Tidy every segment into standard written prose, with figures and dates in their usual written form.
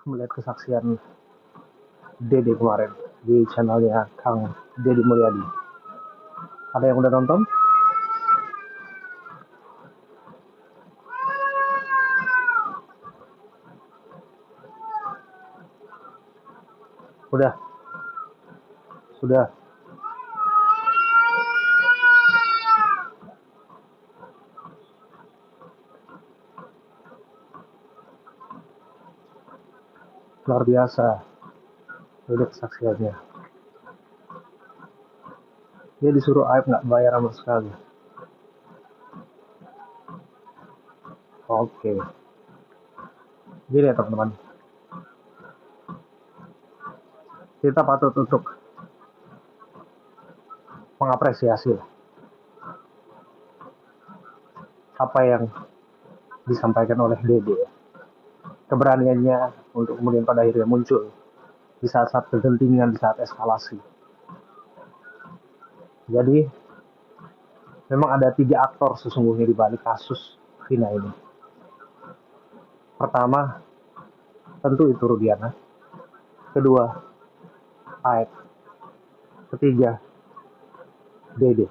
melihat kesaksian Dede kemarin di channelnya Kang Deddy Mulyadi. Ada yang udah nonton? Sudah. Luar biasa. Udah kesaksiannya. Dia disuruh Aib nggak bayar sama sekali. Oke. Jadi ya teman-teman, kita patut untuk mengapresiasi apa yang disampaikan oleh Dede. Keberaniannya untuk kemudian pada akhirnya muncul di saat-saat kegentingan, di saat eskalasi. Jadi memang ada 3 aktor sesungguhnya di balik kasus Vina ini. Pertama, tentu itu Rudiana. Kedua, Aib. Ketiga, Dede.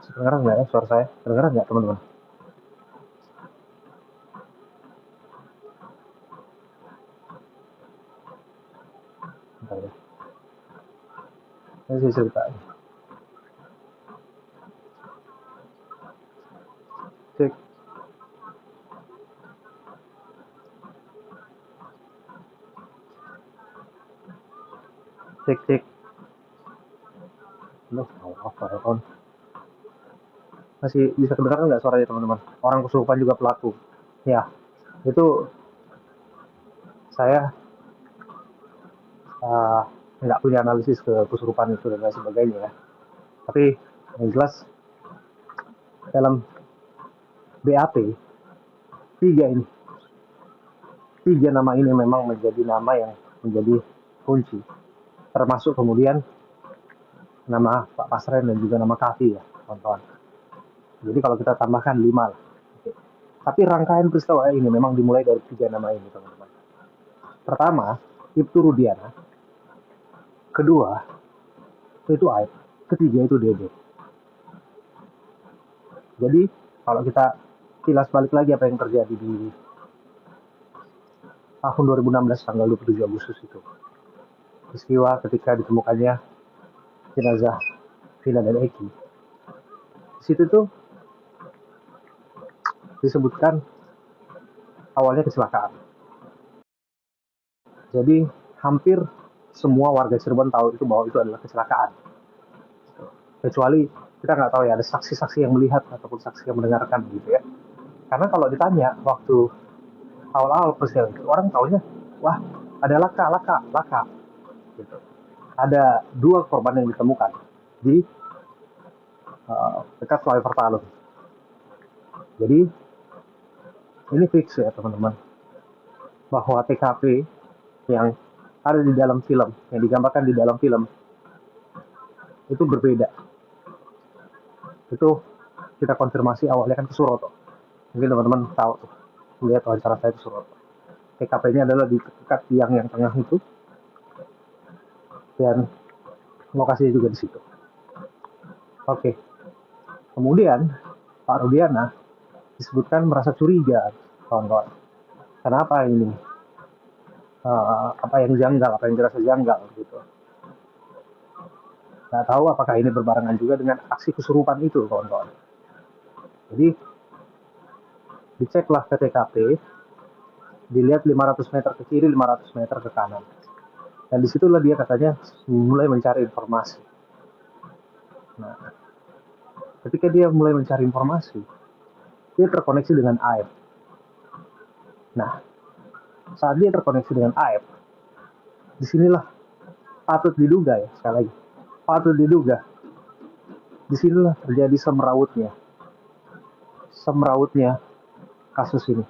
Kedengeran nggak ya suara saya? Kedengeran nggak teman-teman? Bentar ya. Ini saya ceritain. Cek. Cek. Loh, apa ya kon? Masih bisa kedengaran nggak suaranya teman-teman? Orang kesurupan juga pelaku. Ya, itu saya nggak punya analisis ke kesurupan itu dan lain sebagainya ya. Tapi yang jelas dalam BAP 3 nama ini memang menjadi nama yang menjadi kunci. Termasuk kemudian nama Pak Pasren dan juga nama Kavi ya, kawan-kawan. Jadi kalau kita tambahkan 5 lah. Oke. Tapi rangkaian peristiwa ini memang dimulai dari 3 nama ini, teman-teman. Pertama, Ibtu Rudiana. Kedua, itu Aib. Ketiga itu Dede. Jadi, kalau kita kilas balik lagi apa yang terjadi di tahun 2016 tanggal 27 Agustus itu. Peristiwa ketika ditemukannya jenazah Vina dan Eki. Di situ tuh disebutkan awalnya kecelakaan. Jadi hampir semua warga Cirebon tahu itu bahwa itu adalah kecelakaan. Kecuali kita nggak tahu ya ada saksi-saksi yang melihat ataupun saksi yang mendengarkan gitu ya. Karena kalau ditanya waktu awal-awal peristiwa itu orang tahunya wah ada laka gitu. Ada 2 korban yang ditemukan di dekat flyover Talun. Jadi ini fix ya teman-teman bahwa TKP yang ada di dalam film, yang digambarkan di dalam film itu berbeda. Itu kita konfirmasi awalnya kan ke Suroto. Mungkin teman-teman tahu tuh, melihat wawancara saya ke Suroto. TKP-nya adalah di dekat tiang yang tengah itu, dan lokasinya juga di situ. Oke. Kemudian Pak Rudiana disebutkan merasa curiga, kawan-kawan. Kenapa ini? Apa yang janggal, apa yang dirasa janggal gitu. Nggak tahu apakah ini berbarengan juga dengan aksi kesurupan itu, kawan-kawan. Jadi diceklah ke TKP, dilihat 500 meter ke kiri, 500 meter ke kanan. Dan disitulah dia katanya mulai mencari informasi. Nah, ketika dia mulai mencari informasi, dia terkoneksi dengan Aib. Nah, saat dia terkoneksi dengan Aib, disinilah patut diduga ya, sekali lagi, patut diduga, disinilah terjadi semerautnya kasus ini.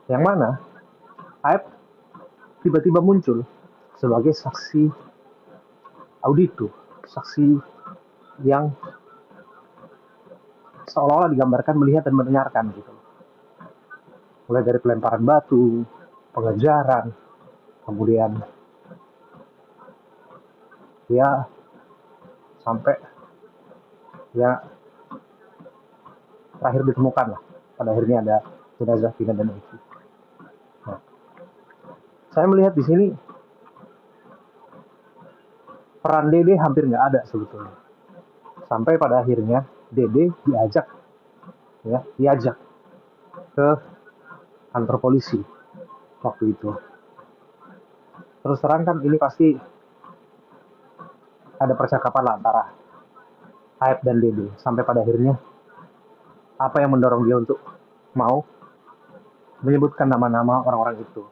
Yang mana Aib tiba-tiba muncul sebagai saksi auditu, saksi yang seolah-olah digambarkan melihat dan mendengarkan gitu. Mulai dari pelemparan batu, pengejaran, kemudian ya sampai ya terakhir ditemukan lah. Pada akhirnya ada jenazah Vina dan Eki. Nah, saya melihat di sini peran Dede hampir nggak ada sebetulnya. Sampai pada akhirnya Dede diajak ke kantor polisi waktu itu. Terus terang kan ini pasti ada percakapan lah antara Aep dan Dede. Sampai pada akhirnya apa yang mendorong dia untuk mau menyebutkan nama-nama orang-orang itu.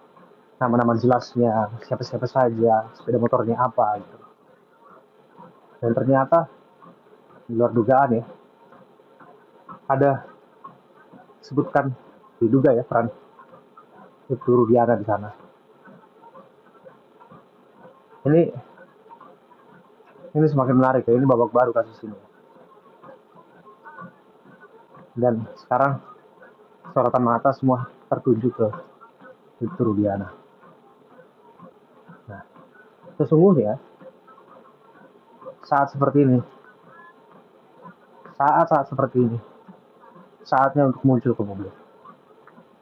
Nama-nama jelasnya, siapa-siapa saja, sepeda motornya apa gitu. Dan ternyata di luar dugaan ya, ada sebutkan diduga ya peran itu Rudiana di sana. Ini semakin menarik ya, ini babak baru kasus ini. Dan sekarang sorotan mata semua tertuju ke itu Rudiana. Nah, sesungguhnya saat seperti ini, saatnya untuk muncul ke publik.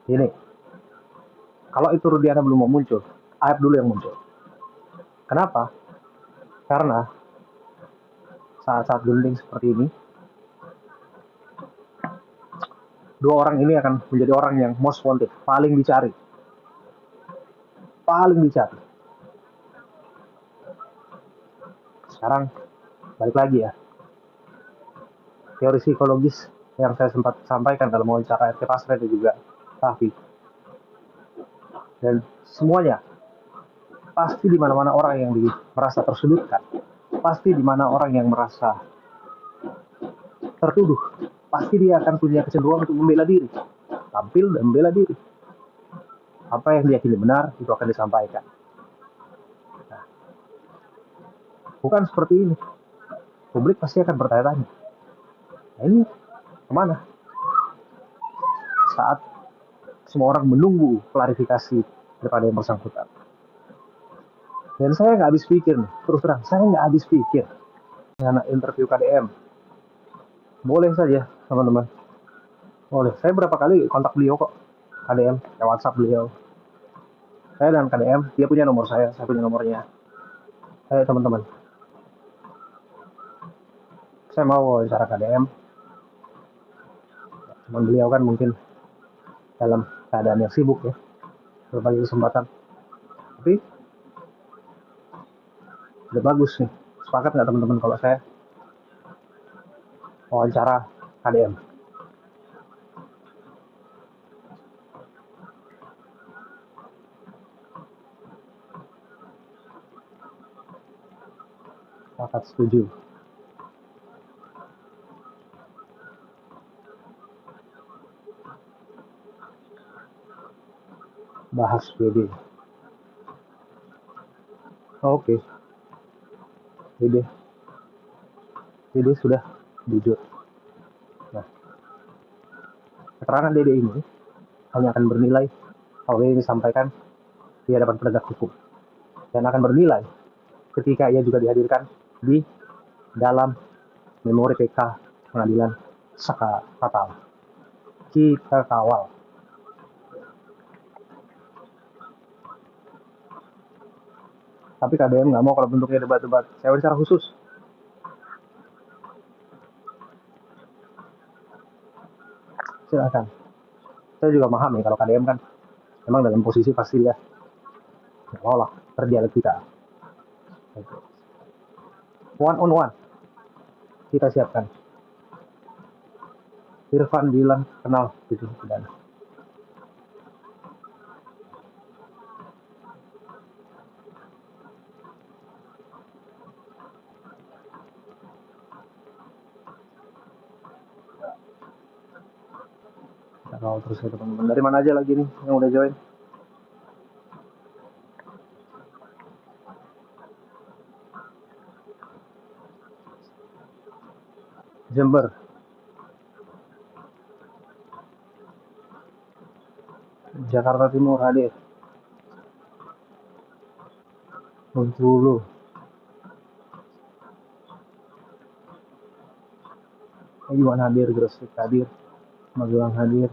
Ini, kalau itu Rudiana belum mau muncul, Aep dulu yang muncul. Kenapa? Karena saat-saat genting seperti ini, dua orang ini akan menjadi orang yang most wanted, paling dicari. Sekarang balik lagi ya, teori psikologis yang saya sempat sampaikan dalam wawancara RT Pasre dan juga Raffi. Dan semuanya pasti di mana-mana orang yang merasa tersudutkan, pasti di mana orang yang merasa tertuduh, pasti dia akan punya kecenderungan untuk membela diri, tampil dan membela diri. Apa yang diyakini benar itu akan disampaikan. Nah, bukan seperti ini. Publik pasti akan bertanya-tanya. Nah, ini kemana? Saat semua orang menunggu klarifikasi daripada yang bersangkutan. Dan saya nggak habis pikir nih, terus terang, saya nggak habis pikir dengan interview KDM. Boleh saja, teman-teman. Boleh. Saya berapa kali kontak beliau kok, KDM, ya WhatsApp beliau. Saya dan KDM, dia punya nomor saya punya nomornya. Teman-teman, saya mau wawancara KDM. Cuman beliau kan mungkin dalam keadaan yang sibuk ya, berbagai kesempatan. Tapi udah bagus nih. Sepakat nggak teman-teman kalau saya wawancara KDM? Sepakat, setuju. Bahas BD. Oke. Dede sudah jujur. Nah, keterangan Dede ini hanya akan bernilai kalau ini disampaikan di hadapan penegak hukum, dan akan bernilai ketika ia juga dihadirkan di dalam memori PK pengadilan Saka Fatal. Kita kawal. Tapi KDM nggak mau kalau bentuknya debat-debat. Saya wawancara khusus. Silakan. Saya juga memahami kalau KDM kan memang dalam posisi pasti ya nggak mau lah berdialektika. One on one kita siapkan. Irfan bilang kenal itu pidana. Kalau terus ya teman-teman. Dari mana aja lagi nih yang udah join? Jember. Jakarta Timur hadir. Bengkulu. Iwan hadir, Gresik hadir, Magelang hadir.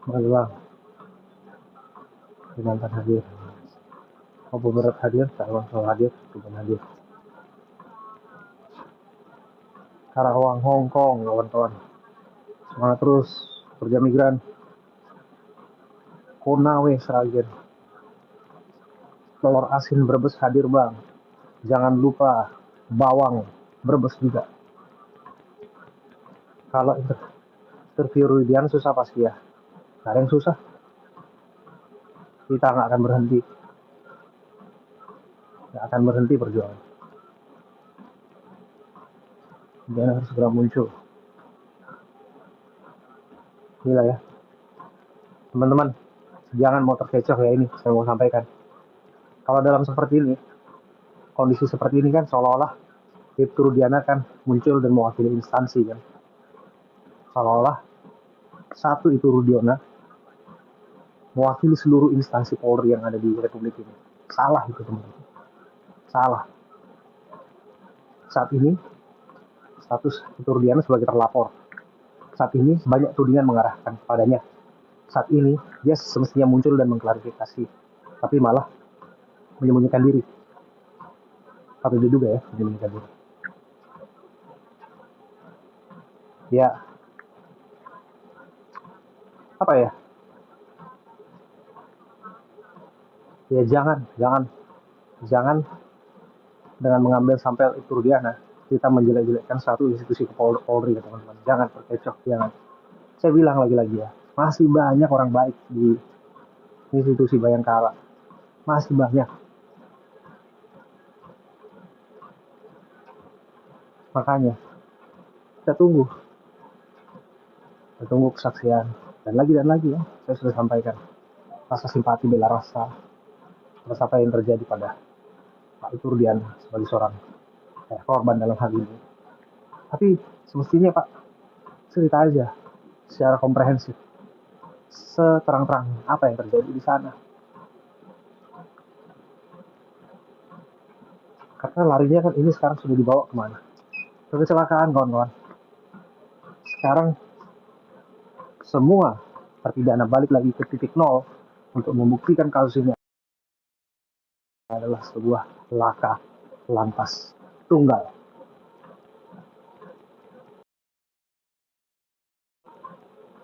Magelang, Kalimantan hadir. Papua Barat hadir, Kalimantan hadir, Tuban hadir. Karawang, Hong Kong, kawan-kawan. Semangat terus, kerja migran. Konawe, Sragen. Telur asin Brebes hadir, Bang. Jangan lupa bawang Brebes juga. Kalau interview Rudian susah pasti ya. Gak ada yang susah. Kita nggak akan berhenti. Nggak akan berhenti perjuangan. Dia harus segera muncul. Gila ya. Teman-teman, jangan mau terkecoh ya, ini saya mau sampaikan. Kalau dalam seperti ini, kondisi seperti ini kan seolah-olah Ibtu Rudiana kan muncul dan mewakili instansi kan. Seolah-olah satu itu Rudiana mewakili seluruh instansi Polri yang ada di Republik ini. Salah itu teman-teman. Salah. Saat ini status Ibtu Rudiana sebagai terlapor. Saat ini banyak tudingan mengarahkan kepadanya. Saat ini dia semestinya muncul dan mengklarifikasi, tapi malah menyembunyikan diri. Patut diduga ya, menyembunyikan diri. Ya, apa ya? Ya jangan dengan mengambil sampel itu Rudiana kita menjelek-jelekkan satu institusi Polri ya teman-teman. Jangan terkecoh, jangan. Saya bilang lagi-lagi ya, masih banyak orang baik di institusi Bayangkara, masih banyak. Makanya kita tunggu kesaksian dan lagi ya. Saya sudah sampaikan rasa simpati bela rasa atas apa yang terjadi pada Pak Iturdian sebagai seorang korban dalam hal ini. Tapi semestinya Pak cerita aja secara komprehensif, seterang-terang apa yang terjadi di sana. Karena larinya kan ini sekarang sudah dibawa kemana? Ke kecelakaan kawan-kawan. Sekarang semua terpidana balik lagi ke titik nol untuk membuktikan kasus ini adalah sebuah laka lantas tunggal.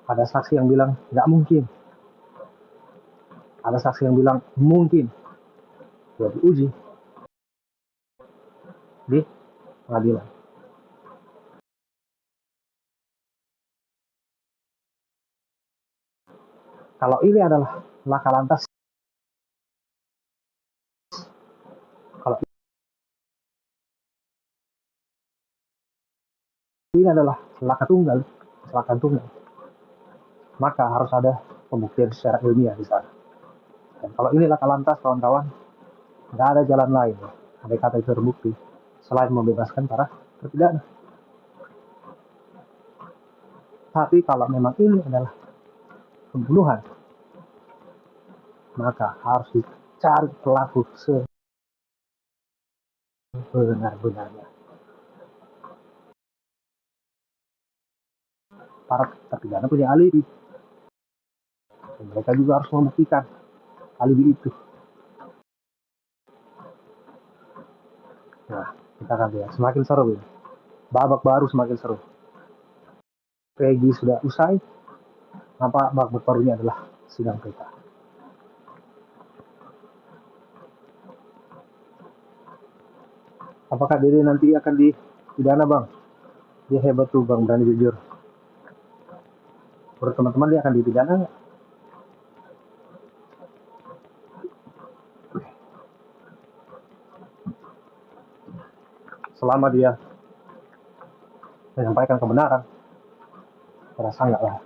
Ada saksi yang bilang nggak mungkin, ada saksi yang bilang mungkin. Ya diuji di pengadilan. Kalau ini adalah laka lantas, kalau ini adalah laka tunggal, kecelakaan tunggal, maka harus ada pembuktian secara ilmiah di sana. Dan kalau ini laka lantas kawan-kawan, nggak ada jalan lain, ada kata terbukti selain membebaskan para terpidana. Tapi kalau memang ini adalah pembunuhan, maka harus dicari pelaku sebenar-benarnya. Para terpidana punya alibi, dan mereka juga harus membuktikan alibi itu. Nah, kita akan lihat semakin seru ini. Babak baru semakin seru. Peggy sudah usai, nampak babak barunya adalah sidang kita. Apakah Dede nanti akan dipidana bang? Dia hebat tuh bang, berani jujur. Menurut teman-teman dia akan dipidana nggak? Selama dia menyampaikan kebenaran, saya rasa nggak lah.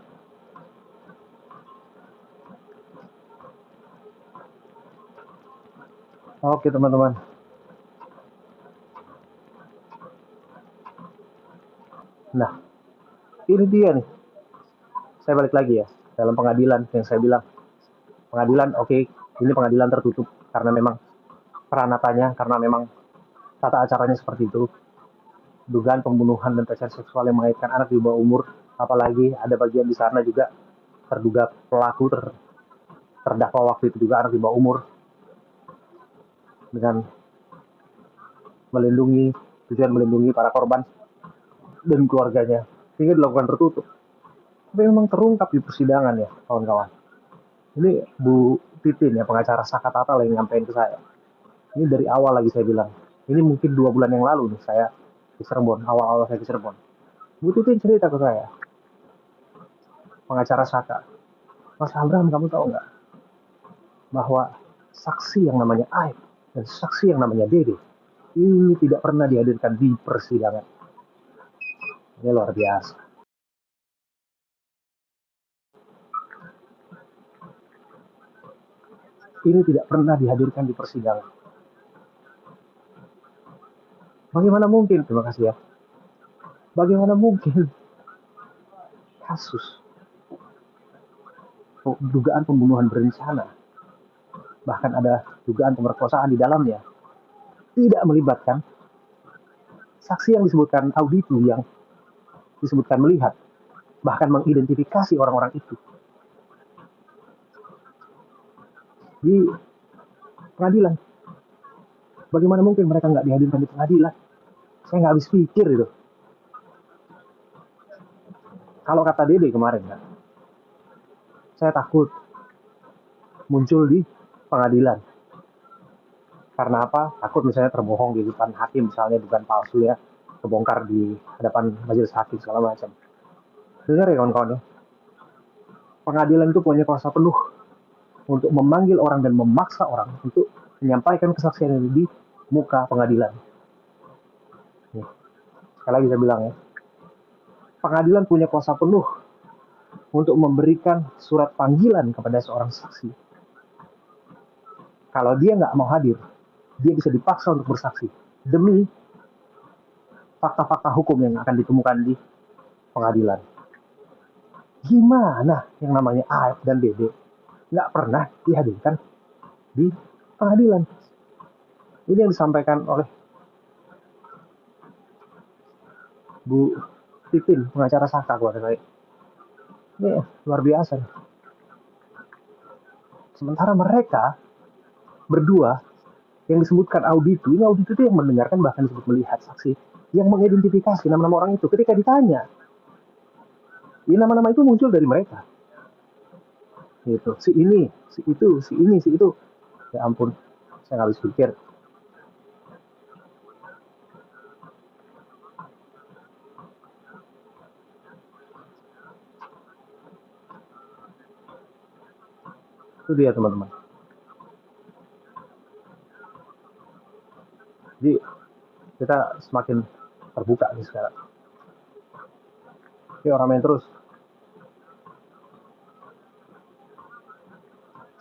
Oke teman-teman, Ini dia nih, saya balik lagi ya, dalam pengadilan yang saya bilang, pengadilan oke, ini pengadilan tertutup karena memang peranatanya, karena memang tata acaranya seperti itu, dugaan pembunuhan dan pelecehan seksual yang mengaitkan anak di bawah umur, apalagi ada bagian di sana juga terduga pelaku terdakwa waktu itu juga anak di bawah umur, dengan tujuan melindungi para korban dan keluarganya, sehingga dilakukan tertutup. Tapi memang terungkap di persidangan ya kawan-kawan. Ini Bu Titin ya, pengacara Saka Tatal yang nyampein ke saya. Ini dari awal lagi saya bilang. Ini mungkin 2 bulan yang lalu nih saya di Cirebon, awal-awal saya ke Cirebon. Bu Titin cerita ke saya, pengacara Saka, Mas Abraham, kamu tahu nggak bahwa saksi yang namanya Aib dan saksi yang namanya Dede ini tidak pernah dihadirkan di persidangan. Ini luar biasa. Ini tidak pernah dihadirkan di persidangan. Bagaimana mungkin? Terima kasih ya. Bagaimana mungkin kasus dugaan pembunuhan berencana, bahkan ada dugaan pemerkosaan di dalamnya, tidak melibatkan saksi yang disebutkan auditu, yang disebutkan melihat, bahkan mengidentifikasi orang-orang itu di pengadilan. Bagaimana mungkin mereka nggak dihadirkan di pengadilan? Saya nggak habis pikir itu. Kalau kata Dede kemarin kan, saya takut muncul di pengadilan. Karena apa? Takut misalnya terbohong di depan hakim, misalnya dugaan palsu ya, kebongkar di hadapan majelis hakim segala macam. Dengar ya kawan-kawan ya, pengadilan itu punya kuasa penuh untuk memanggil orang dan memaksa orang untuk menyampaikan kesaksian di muka pengadilan. Nih, sekali lagi saya bilang ya, pengadilan punya kuasa penuh untuk memberikan surat panggilan kepada seorang saksi. Kalau dia nggak mau hadir, dia bisa dipaksa untuk bersaksi demi fakta-fakta hukum yang akan ditemukan di pengadilan. Gimana yang namanya Aib dan Dede nggak pernah dihadirkan di pengadilan? Ini yang disampaikan oleh Bu Titin, pengacara Saka kepada saya. Ini luar biasa. Sementara mereka berdua yang disebutkan auditu, ini auditu itu yang mendengarkan, bahkan disebut melihat saksi, yang mengidentifikasi nama-nama orang itu. Ketika ditanya, ini nama-nama itu muncul dari mereka. Gitu. Si ini, si itu, si ini, si itu. Ya ampun, saya nggak habis pikir. Itu dia teman-teman. Jadi kita semakin terbuka nih sekarang. Oke, orang main terus.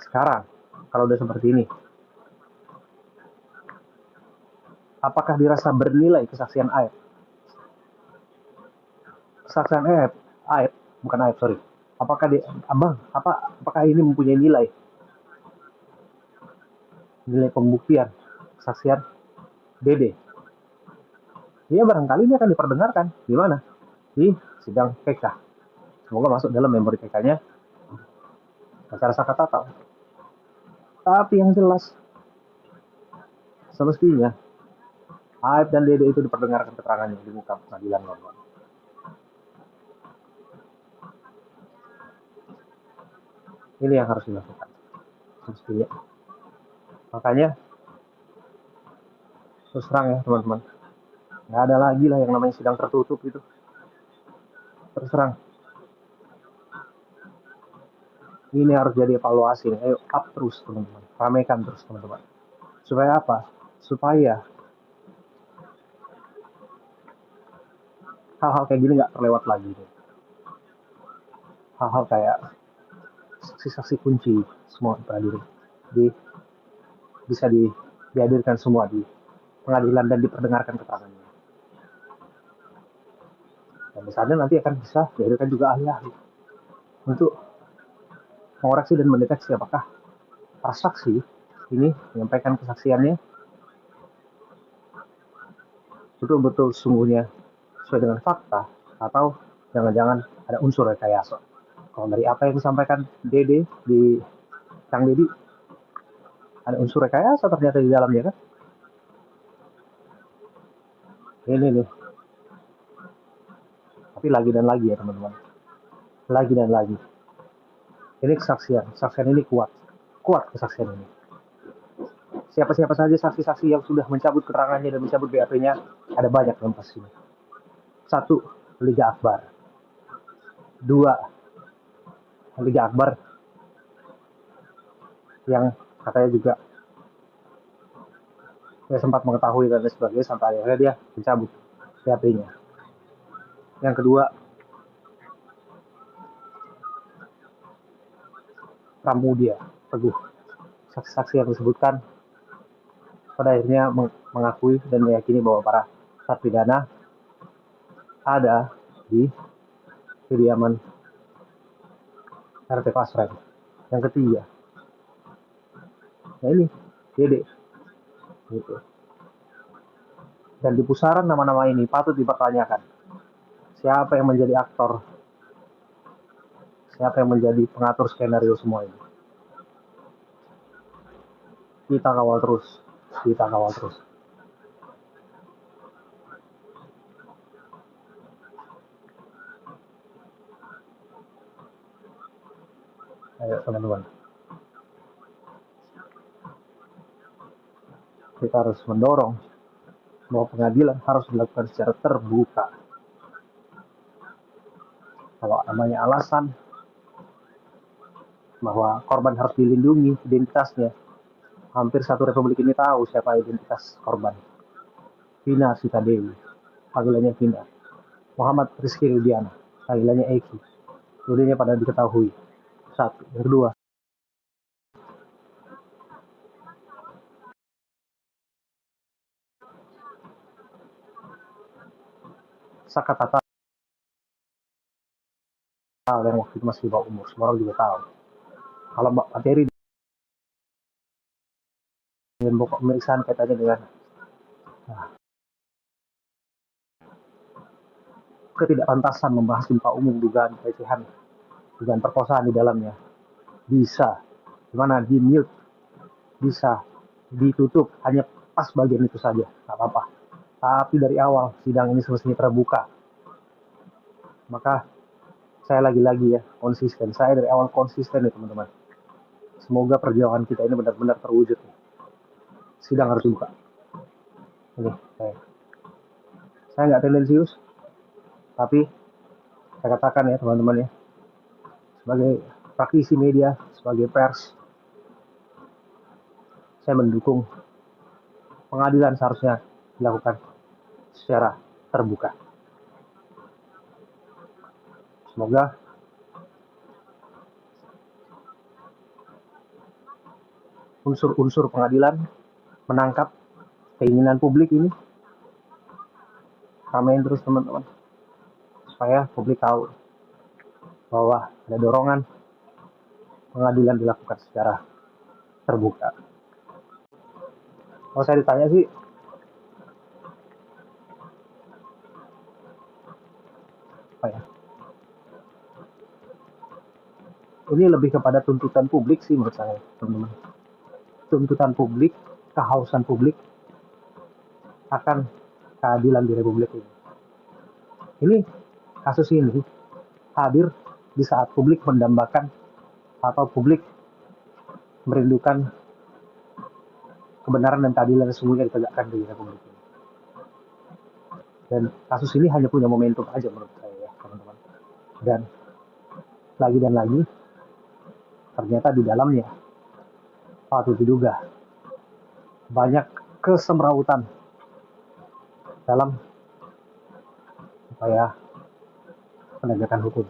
Sekarang, kalau udah seperti ini, apakah dirasa bernilai kesaksian Aib? Kesaksian Aib, bukan Aib, sorry. Apakah apakah ini mempunyai nilai pembuktian kesaksian Dede? Dia barangkali ini akan diperdengarkan di mana? Di sidang PK. Semoga masuk dalam memori PK-nya acara Saka Tatal. Tapi yang jelas, semestinya Aib dan Dede itu diperdengarkan keterangannya di muka pengadilan normal. Ini yang harus dilakukan semestinya. Makanya terus terang ya teman-teman, nggak ada lagi lah yang namanya sidang tertutup itu. Terus terang, ini harus jadi evaluasi. Ayo up terus teman-teman, ramekan terus teman-teman. Supaya apa? Supaya hal-hal kayak gini nggak terlewat lagi. Hal-hal kayak saksi-saksi kunci semua prajurit bisa dihadirkan semua di pengadilan dan diperdengarkan keterangannya. Dan misalnya nanti akan bisa dihadirkan juga ahli-ahli untuk mengoreksi dan mendeteksi apakah para saksi ini menyampaikan kesaksiannya betul-betul sungguhnya sesuai dengan fakta atau jangan-jangan ada unsur rekayasa. Kalau dari apa yang disampaikan Dede di Kang Dedi, ada unsur rekayasa ternyata di dalamnya kan. Ini nih. Tapi lagi dan lagi ya teman-teman. Lagi dan lagi. Ini kesaksian ini kuat. Kuat kesaksian ini. Siapa-siapa saja saksi-saksi yang sudah mencabut keterangannya dan mencabut BAP-nya, ada banyak dalam kasus ini. 1. Liga Akbar. 2. Liga Akbar yang katanya juga dia sempat mengetahui dan sebagainya sampai akhirnya dia mencabut BAP-nya. Yang kedua, Pramudia Teguh. Saksi-saksi yang disebutkan pada akhirnya mengakui dan meyakini bahwa para terpidana ada di kediaman RT Pasren. Yang ketiga, nah ini Dede gitu. Dan di pusaran nama-nama ini patut dipertanyakan siapa yang menjadi aktor, siapa yang menjadi pengatur skenario semua ini. Kita kawal terus. Ayo teman-teman, kita harus mendorong bahwa pengadilan harus dilakukan secara terbuka. Kalau namanya alasan bahwa korban harus dilindungi identitasnya, hampir satu republik ini tahu siapa identitas korban. Vina Sitadewi, panggilannya Vina. Muhammad Rizky Rudiana, panggilannya Eki. Kemudiannya pada diketahui. 1. Yang kedua, Sakatata yang waktu itu masih di bawah umur, semua orang juga tahu. Kalau materi dengan pokok pemeriksaan kaitannya dengan ketidakpantasan membahas muka umum dugaan pelecehan, dugaan perkosaan di dalamnya, bisa gimana di mute, bisa ditutup hanya pas bagian itu saja, nggak apa-apa. Tapi dari awal sidang ini semestinya terbuka. Maka saya lagi-lagi ya konsisten. Saya dari awal konsisten ya teman-teman. Semoga perjuangan kita ini benar-benar terwujud. Sidang harus dibuka. Ini saya nggak tendensius, tapi saya katakan ya teman-teman ya, sebagai praktisi media, sebagai pers, saya mendukung pengadilan seharusnya dilakukan secara terbuka. Semoga unsur-unsur pengadilan menangkap keinginan publik ini. Ramein terus teman-teman, supaya publik tahu bahwa ada dorongan pengadilan dilakukan secara terbuka. Kalau saya ditanya sih, apa ya? Ini lebih kepada tuntutan publik sih menurut saya, teman-teman. Tuntutan publik, kehausan publik akan keadilan di Republik ini. Ini kasus ini hadir di saat publik mendambakan atau publik merindukan kebenaran dan keadilan sesungguhnya ditegakkan di Republik ini. Dan kasus ini hanya punya momentum aja menurut saya ya teman-teman. Dan lagi ternyata di dalamnya patut diduga banyak kesemrawutan dalam upaya penegakan hukum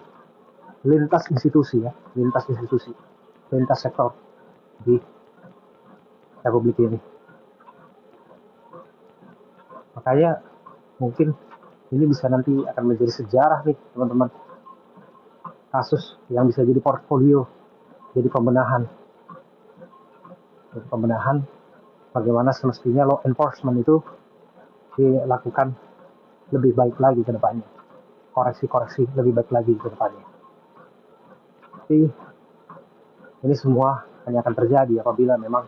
lintas institusi, lintas sektor di Republik ini. Makanya mungkin Ini bisa nanti akan menjadi sejarah nih teman-teman, kasus yang bisa jadi portfolio, jadi pembenahan bagaimana semestinya law enforcement itu dilakukan lebih baik lagi ke depannya, koreksi-koreksi lebih baik lagi ke depannya. Tapi ini semua hanya akan terjadi apabila memang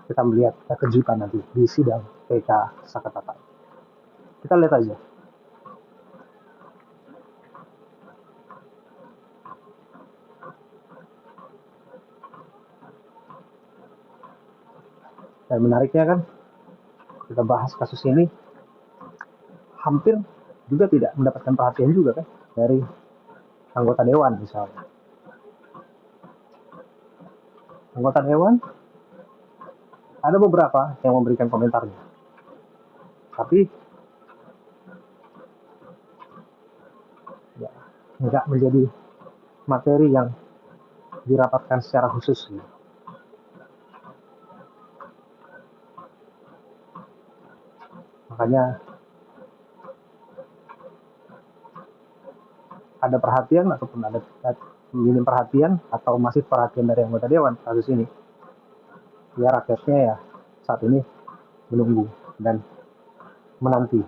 kita melihat kejutan nanti di sidang PK Sakatata. Kita lihat aja. Dan menariknya kan, kita bahas kasus ini hampir juga tidak mendapatkan perhatian juga kan dari anggota dewan misalnya. Anggota dewan ada beberapa yang memberikan komentarnya, tapi ya, nggak menjadi materi yang dirapatkan secara khusus. Makanya ada perhatian ataupun ada minim perhatian atau masih perhatian dari anggota dewan kasus ini. Ya rakyatnya ya saat ini menunggu dan menanti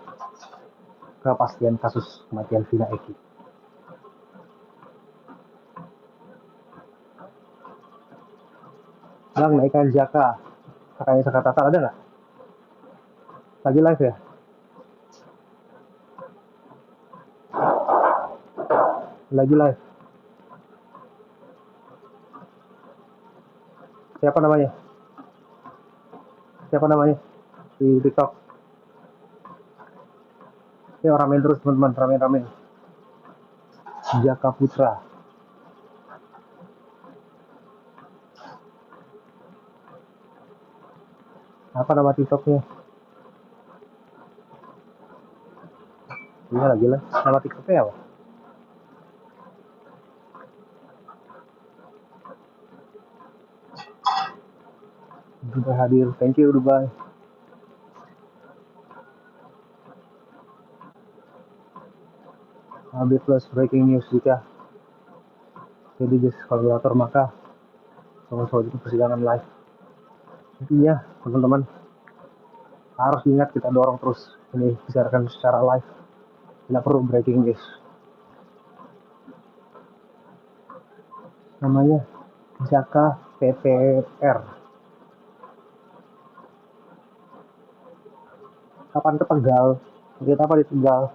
kepastian kasus kematian Vina Eki. Yang naikkan Jaka, kakaknya Sakatata ada nggak? Lagi live ya? Lagi live. Siapa namanya? Siapa namanya? Di TikTok. Ini ramen terus teman-teman, ramen. Jaka Putra. Apa nama TikToknya? Ini lagi lah. Nama TikToknya apa? Sudah hadir. Thank you Dubai. AB Plus breaking news jika jadi justice kalkulator maka soal itu persidangan live. Intinya teman-teman harus diingat, kita dorong terus ini disiarkan secara live, tidak perlu breaking news. Namanya Jaka PTR. Kapan ke Tegal? Lihat apa di Tegal?